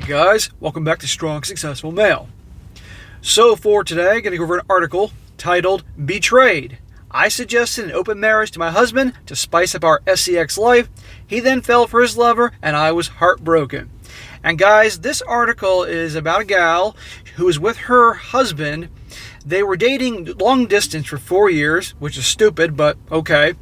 guys, welcome back to Strong Successful Male. So for today, I'm going to go over an article titled Betrayed. I suggested an open marriage to my husband to spice up our sex life. He then fell for his lover and I was heartbroken. And guys, this article is about a gal who was with her husband. They were dating long distance for 4 years, which is stupid, but okay.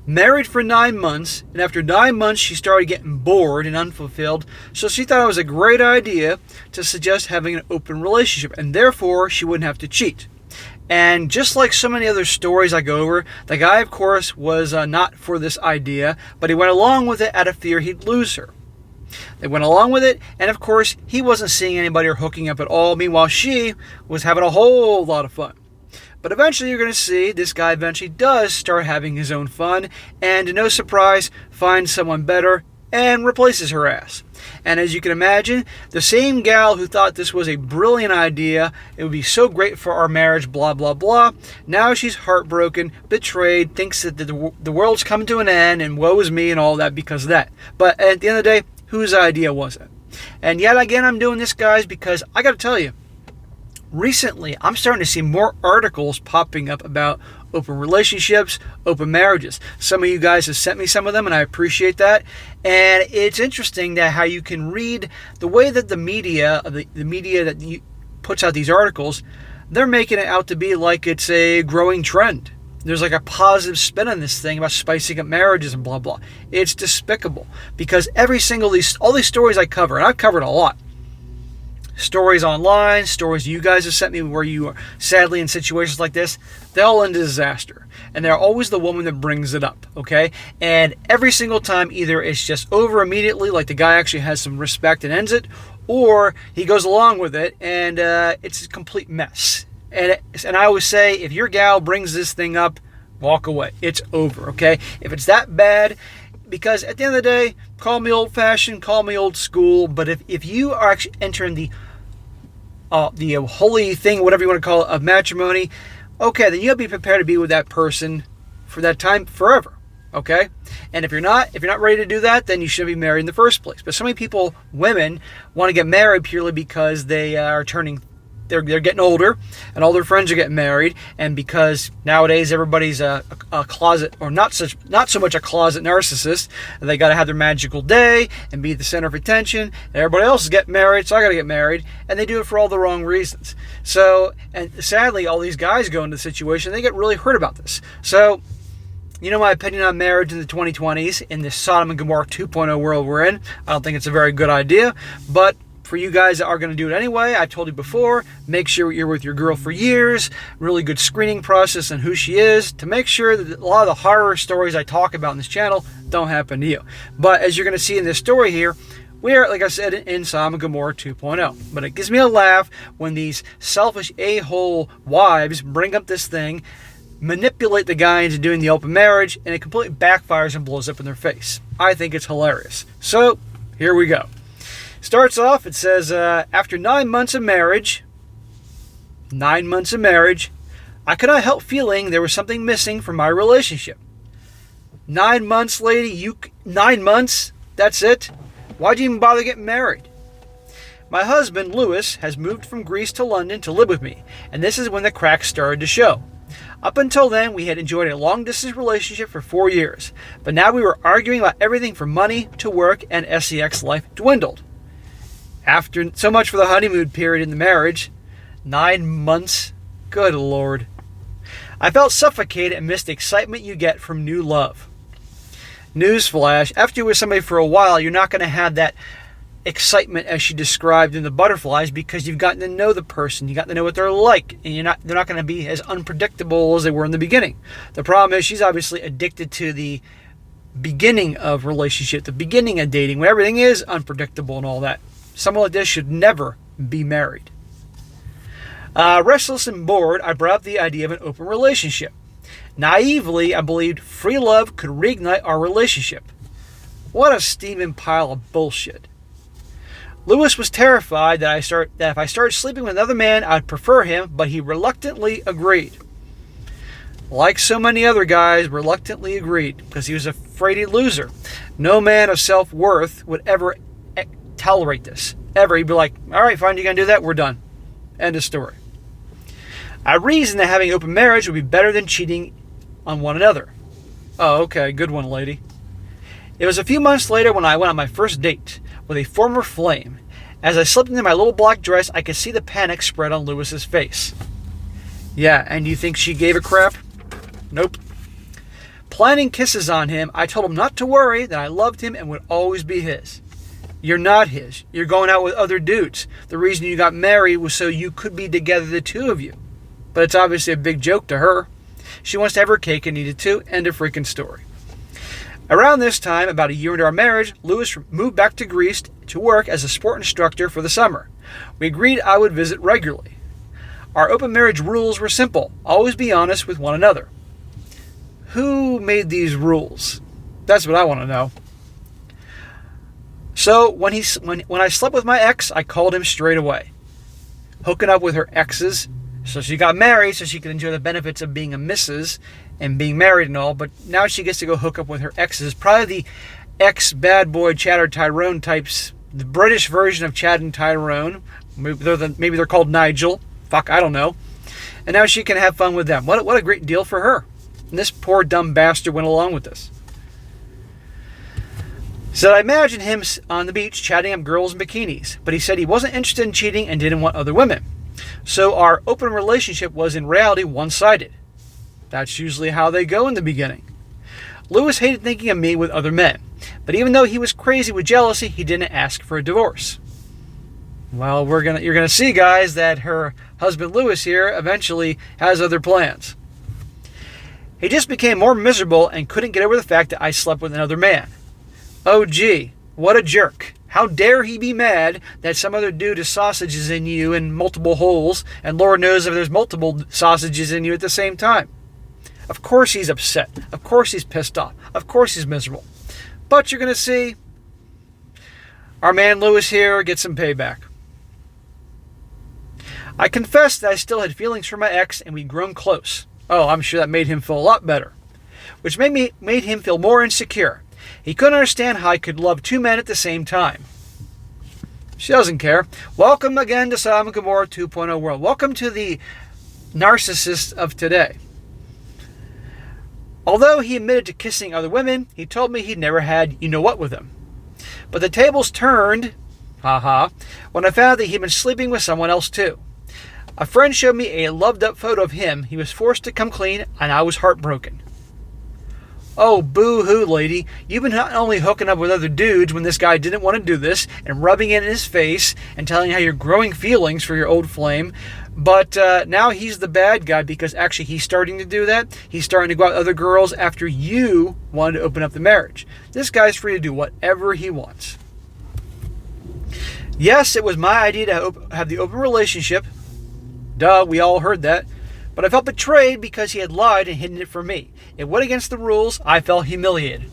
Married for 9 months, and after 9 months she started getting bored and unfulfilled, so she thought it was a great idea to suggest having an open relationship, and therefore she wouldn't have to cheat. And just like so many other stories I go over, the guy, of course, was not for this idea, but he went along with it out of fear he'd lose her. They went along with it, and of course, he wasn't seeing anybody or hooking up at all. Meanwhile, she was having a whole lot of fun. But eventually, you're going to see this guy eventually does start having his own fun, and to no surprise, finds someone better and replaces her ass. And as you can imagine, the same gal who thought this was a brilliant idea, it would be so great for our marriage, blah, blah, blah, now she's heartbroken, betrayed, thinks that the world's coming to an end, and woe is me and all that because of that. But at the end of the day, whose idea was it? And yet again, I'm doing this, guys, because I got to tell you, recently I'm starting to see more articles popping up about open relationships, open marriages. Some of you guys have sent me some of them, and I appreciate that. And it's interesting that how you can read the way that the media that puts out these articles, they're making it out to be like it's a growing trend. There's like a positive spin on this thing about spicing up marriages and blah, blah. It's despicable because all these stories I cover, and I've covered a lot. Stories online, stories you guys have sent me where you are sadly in situations like this, they all end in disaster. And they're always the woman that brings it up, okay? And every single time, either it's just over immediately, like the guy actually has some respect and ends it, or he goes along with it and it's a complete mess. And I always say, if your gal brings this thing up, walk away. It's over, okay? If it's that bad, because at the end of the day, call me old-fashioned, call me old school, but if you are actually entering the holy thing, whatever you want to call it, of matrimony, okay, then you have to be prepared to be with that person for that time forever, okay? And if you're not ready to do that, then you shouldn't be married in the first place. But so many people, women, want to get married purely because they are they're getting older, and all their friends are getting married, and because nowadays everybody's a closet, or not so much a closet narcissist, and they got to have their magical day and be the center of attention, and everybody else is getting married, so I got to get married, and they do it for all the wrong reasons. So, and sadly, all these guys go into the situation, they get really hurt about this. So, you know my opinion on marriage in the 2020s, in this Sodom and Gomorrah 2.0 world we're in. I don't think it's a very good idea, but for you guys that are going to do it anyway, I told you before, make sure you're with your girl for years, really good screening process on who she is, to make sure that a lot of the horror stories I talk about in this channel don't happen to you. But as you're going to see in this story here, we are, like I said, in Sodom and Gomorrah 2.0. But it gives me a laugh when these selfish a-hole wives bring up this thing, manipulate the guy into doing the open marriage, and it completely backfires and blows up in their face. I think it's hilarious. So, here we go. Starts off, it says, after 9 months of marriage, I could not help feeling there was something missing from my relationship. 9 months, lady, 9 months? That's it? Why'd you even bother getting married? My husband, Lewis, has moved from Greece to London to live with me, and this is when the cracks started to show. Up until then, we had enjoyed a long-distance relationship for 4 years, but now we were arguing about everything from money to work, and sex life dwindled. After so much for the honeymoon period in the marriage, 9 months, good Lord. I felt suffocated and missed the excitement you get from new love. Newsflash, after you're with somebody for a while, you're not going to have that excitement as she described in the butterflies because you've gotten to know the person, you got to know what they're like, and they're not going to be as unpredictable as they were in the beginning. The problem is she's obviously addicted to the beginning of relationship, the beginning of dating, when everything is unpredictable and all that. Someone like this should never be married. Restless and bored, I brought up the idea of an open relationship. Naively, I believed free love could reignite our relationship. What a steaming pile of bullshit. Lewis was terrified that if I started sleeping with another man, I'd prefer him, but he reluctantly agreed. Like so many other guys, reluctantly agreed because he was afraid he'd lose her. No man of self-worth would ever tolerate this. Ever. He'd be like, all right, fine, you're going to do that? We're done. End of story. I reasoned that having open marriage would be better than cheating on one another. Oh, okay, good one, lady. It was a few months later when I went on my first date with a former flame. As I slipped into my little black dress, I could see the panic spread on Lewis's face. Yeah, and you think she gave a crap? Nope. Planning kisses on him, I told him not to worry, that I loved him and would always be his. You're not his. You're going out with other dudes. The reason you got married was so you could be together, the two of you. But it's obviously a big joke to her. She wants to have her cake and eat it too. End of freaking story. Around this time, about a year into our marriage, Lewis moved back to Greece to work as a sport instructor for the summer. We agreed I would visit regularly. Our open marriage rules were simple. Always be honest with one another. Who made these rules? That's what I want to know. So when I slept with my ex, I called him straight away. Hooking up with her exes. So she got married so she could enjoy the benefits of being a missus and being married and all, but now she gets to go hook up with her exes. Probably the ex-bad boy Chad or Tyrone types, the British version of Chad and Tyrone. Maybe they're called Nigel. Fuck, I don't know. And now she can have fun with them. What a great deal for her. And this poor dumb bastard went along with this. So I imagined him on the beach chatting up girls in bikinis, but he said he wasn't interested in cheating and didn't want other women. So our open relationship was in reality one-sided. That's usually how they go in the beginning. Lewis hated thinking of me with other men, but even though he was crazy with jealousy, he didn't ask for a divorce. Well, you're gonna see, guys, that her husband Lewis here eventually has other plans. He just became more miserable and couldn't get over the fact that I slept with another man. Oh gee, what a jerk. How dare he be mad that some other dude is sausages in you in multiple holes, and Lord knows if there's multiple sausages in you at the same time. Of course he's upset. Of course he's pissed off. Of course he's miserable. But you're going to see our man Lewis here get some payback. I confessed that I still had feelings for my ex and we'd grown close. Oh, I'm sure that made him feel a lot better. Which made him feel more insecure. He couldn't understand how I could love two men at the same time. She doesn't care. Welcome again to Sodom and Gomorrah 2.0 world. Welcome to the narcissist of today. Although he admitted to kissing other women, he told me he'd never had you-know-what with them. But the tables turned, when I found that he'd been sleeping with someone else too. A friend showed me a loved-up photo of him. He was forced to come clean, and I was heartbroken. Oh, boo-hoo, lady. You've been not only hooking up with other dudes when this guy didn't want to do this, and rubbing it in his face, and telling how you're growing feelings for your old flame, but now he's the bad guy because actually he's starting to do that. He's starting to go out with other girls after you wanted to open up the marriage. This guy's free to do whatever he wants. Yes, it was my idea to have the open relationship. Duh, we all heard that. But I felt betrayed because he had lied and hidden it from me. It went against the rules. I felt humiliated.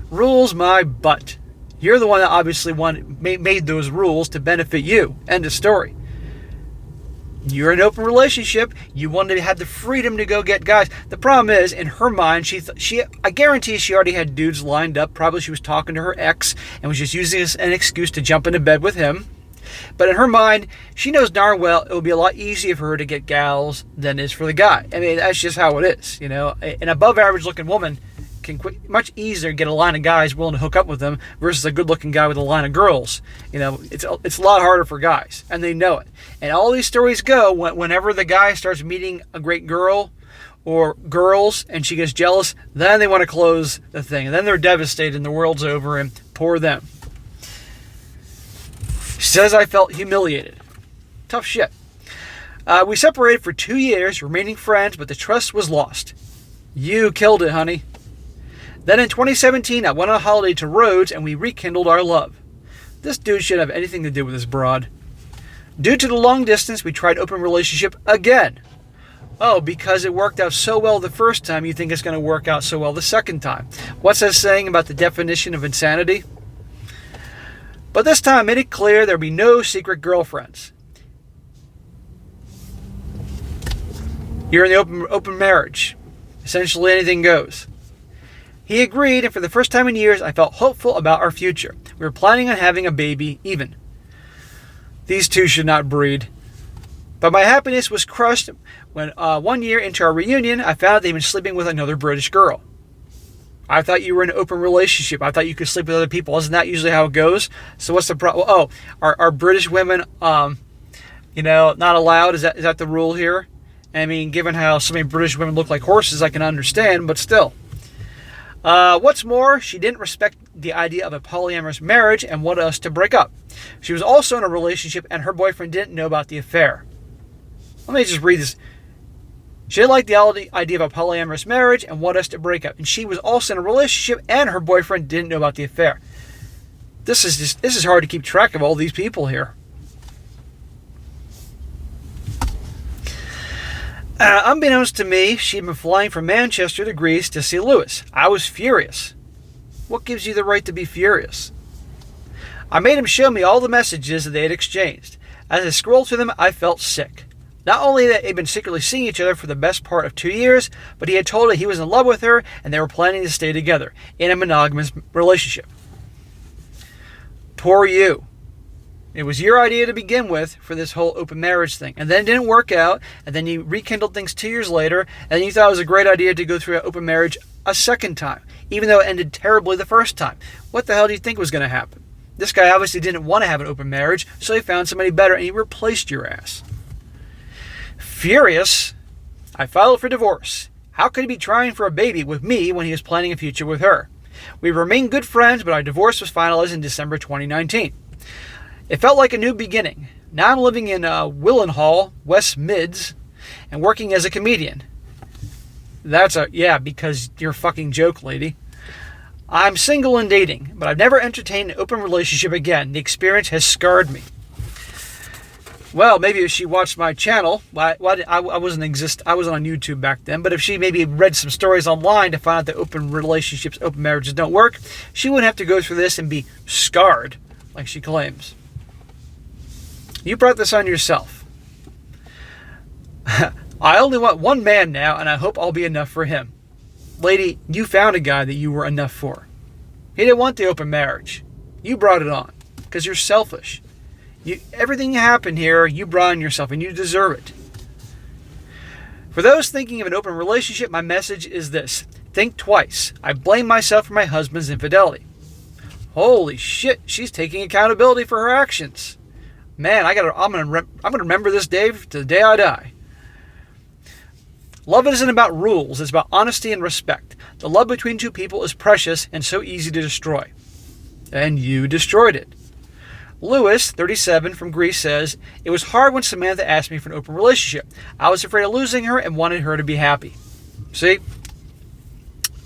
Rules my butt. You're the one that obviously made those rules to benefit you. End of story. You're in an open relationship. You wanted to have the freedom to go get guys. The problem is, in her mind, I guarantee she already had dudes lined up. Probably she was talking to her ex and was just using this as an excuse to jump into bed with him. But in her mind, she knows darn well it will be a lot easier for her to get gals than it is for the guy. I mean, that's just how it is, you know. An above-average looking woman can much easier get a line of guys willing to hook up with them versus a good-looking guy with a line of girls. You know, it's a lot harder for guys, and they know it. And all these stories go whenever the guy starts meeting a great girl or girls and she gets jealous, then they want to close the thing. And then they're devastated and the world's over and poor them. She says I felt humiliated. Tough shit. We separated for 2 years, remaining friends, but the trust was lost. You killed it, honey. Then in 2017, I went on a holiday to Rhodes and we rekindled our love. This dude shouldn't have anything to do with this broad. Due to the long distance, we tried open relationship again. Oh, because it worked out so well the first time, you think it's going to work out so well the second time. What's that saying about the definition of insanity? But this time I made it clear there would be no secret girlfriends. You're in the open marriage. Essentially anything goes. He agreed, and for the first time in years, I felt hopeful about our future. We were planning on having a baby even. These two should not breed. But my happiness was crushed when 1 year into our reunion, I found out they'd been sleeping with another British girl. I thought you were in an open relationship. I thought you could sleep with other people. Isn't that usually how it goes? So what's the problem? Oh, are British women, not allowed? Is that the rule here? I mean, given how so many British women look like horses, I can understand, but still. What's more, she didn't respect the idea of a polyamorous marriage and wanted us to break up. She was also in a relationship and her boyfriend didn't know about the affair. Let me just read this. She didn't like the idea of a polyamorous marriage and wanted us to break up. And she was also in a relationship and her boyfriend didn't know about the affair. This is hard to keep track of all these people here. Unbeknownst to me, she had been flying from Manchester to Greece to see Lewis. I was furious. What gives you the right to be furious? I made him show me all the messages that they had exchanged. As I scrolled through them, I felt sick. Not only that they'd been secretly seeing each other for the best part of 2 years, but he had told her he was in love with her and they were planning to stay together in a monogamous relationship. Poor you. It was your idea to begin with for this whole open marriage thing. And then it didn't work out. And then you rekindled things 2 years later. And you thought it was a great idea to go through an open marriage a second time. Even though it ended terribly the first time. What the hell do you think was going to happen? This guy obviously didn't want to have an open marriage. So he found somebody better and he replaced your ass. Furious, I filed for divorce. How could he be trying for a baby with me when he was planning a future with her? We remained good friends, but our divorce was finalized in December 2019. It felt like a new beginning. Now I'm living in Willenhall, West Mids, and working as a comedian. Because you're a fucking joke, lady. I'm single and dating, but I've never entertained an open relationship again. The experience has scarred me. Well, maybe if she watched my channel, I wasn't on YouTube back then, but if she maybe read some stories online to find out that open relationships, open marriages don't work, she wouldn't have to go through this and be scarred, like she claims. You brought this on yourself. I only want one man now, and I hope I'll be enough for him. Lady, you found a guy that you were enough for. He didn't want the open marriage. You brought it on, because you're selfish. Everything happened here, you brought on yourself, and you deserve it. For those thinking of an open relationship, my message is this. Think twice. I blame myself for my husband's infidelity. Holy shit, she's taking accountability for her actions. Man, I'm gonna remember this day to the day I die. Love isn't about rules, it's about honesty and respect. The love between two people is precious and so easy to destroy. And you destroyed it. Lewis, 37, from Greece says, it was hard when Samantha asked me for an open relationship. I was afraid of losing her and wanted her to be happy. See?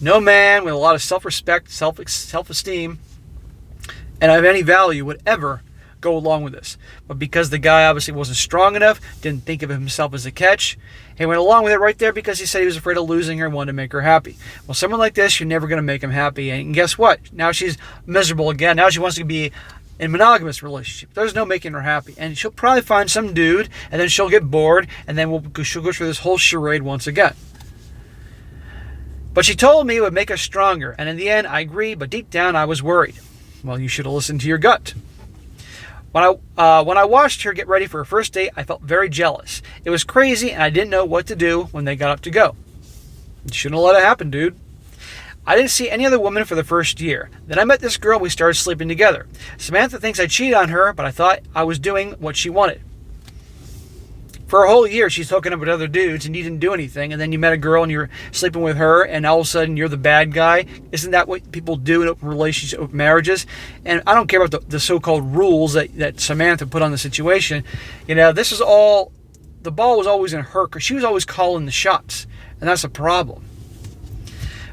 No man with a lot of self-respect, self-esteem, and of any value would ever go along with this. But because the guy obviously wasn't strong enough, didn't think of himself as a catch, he went along with it right there because he said he was afraid of losing her and wanted to make her happy. Well, someone like this, you're never going to make him happy. And guess what? Now she's miserable again. Now she wants to be in a monogamous relationship. There's no making her happy. And she'll probably find some dude, and then she'll get bored, and then she'll go through this whole charade once again. But she told me it would make us stronger, and in the end, I agreed, but deep down, I was worried. Well, you should have listened to your gut. When I watched her get ready for her first date, I felt very jealous. It was crazy, and I didn't know what to do when they got up to go. You shouldn't have let it happen, dude. I didn't see any other woman for the first year. Then I met this girl and we started sleeping together. Samantha thinks I cheated on her, but I thought I was doing what she wanted. For a whole year, she's hooking up with other dudes and you didn't do anything. And then you met a girl and you're sleeping with her and all of a sudden you're the bad guy. Isn't that what people do in open relationships, open marriages? And I don't care about the so-called rules that Samantha put on the situation. This is all, the ball was always in her because she was always calling the shots. And that's a problem.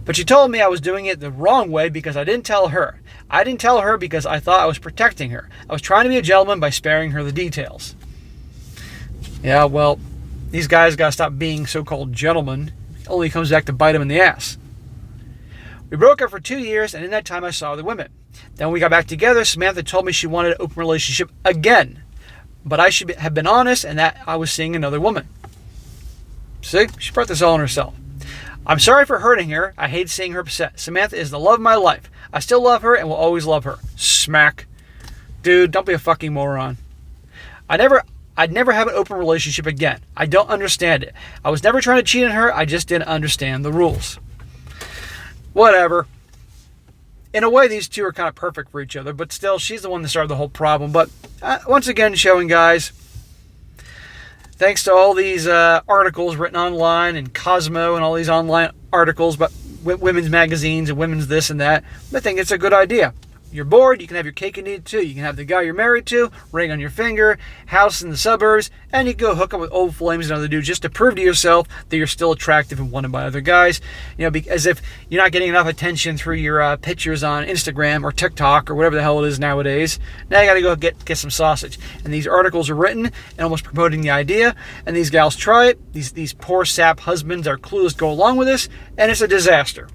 But she told me I was doing it the wrong way because I didn't tell her. I didn't tell her because I thought I was protecting her. I was trying to be a gentleman by sparing her the details. Yeah, well, these guys got to stop being so-called gentlemen. It only comes back to bite them in the ass. We broke up for 2 years, and in that time I saw other women. Then when we got back together, Samantha told me she wanted an open relationship again. But I should have been honest and that I was seeing another woman. See? She brought this all on herself. I'm sorry for hurting her. I hate seeing her upset. Samantha is the love of my life. I still love her and will always love her. Smack. Dude, don't be a fucking moron. I'd never have an open relationship again. I don't understand it. I was never trying to cheat on her. I just didn't understand the rules. Whatever. In a way, these two are kind of perfect for each other, but still, she's the one that started the whole problem. But once again, showing guys, thanks to all these articles written online and Cosmo and all these online articles about women's magazines and women's this and that, I think it's a good idea. You're bored, you can have your cake and eat it too. You can have the guy you're married to, ring on your finger, house in the suburbs, and you can go hook up with old flames and other dudes just to prove to yourself that you're still attractive and wanted by other guys. You know, as if you're not getting enough attention through your pictures on Instagram or TikTok or whatever the hell it is nowadays. Now you gotta go get some sausage. And these articles are written and almost promoting the idea, and these gals try it. These poor sap husbands are clueless, go along with this, and it's a disaster.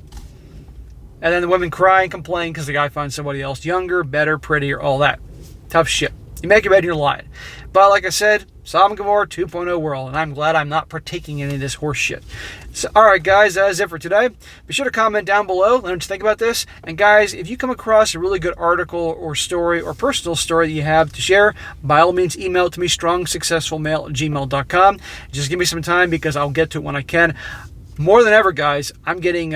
And then the women cry and complain because the guy finds somebody else younger, better, prettier, all that. Tough shit. You make your bed and you're lying. But like I said, Sodom and Gomorrah 2.0 world, and I'm glad I'm not partaking in any of this horse shit. So, alright guys, that is it for today. Be sure to comment down below, let me know what you think about this. And guys, if you come across a really good article or story or personal story that you have to share, by all means email it to me, strongsuccessfulmale@gmail.com. Just give me some time because I'll get to it when I can. More than ever, guys, I'm getting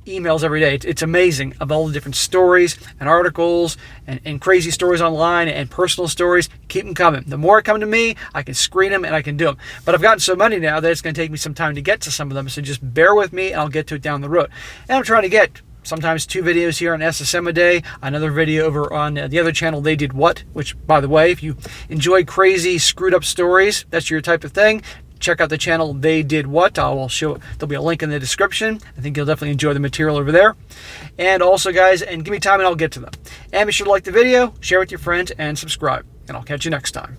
emails every day. It's amazing of all the different stories and articles and crazy stories online and personal stories. Keep them coming. The more come to me, I can screen them and I can do them. But I've gotten so many now that it's going to take me some time to get to some of them. So just bear with me and I'll get to it down the road. And I'm trying to get sometimes 2 videos here on SSM a day, another video over on the other channel, They Did What, which, by the way, if you enjoy crazy, screwed up stories, that's your type of thing, check out the channel They Did What. I will show, there'll be a link in the description. I think you'll definitely enjoy the material over there. And also, guys, and give me time and I'll get to them. And be sure to like the video, share with your friends, and subscribe. And I'll catch you next time.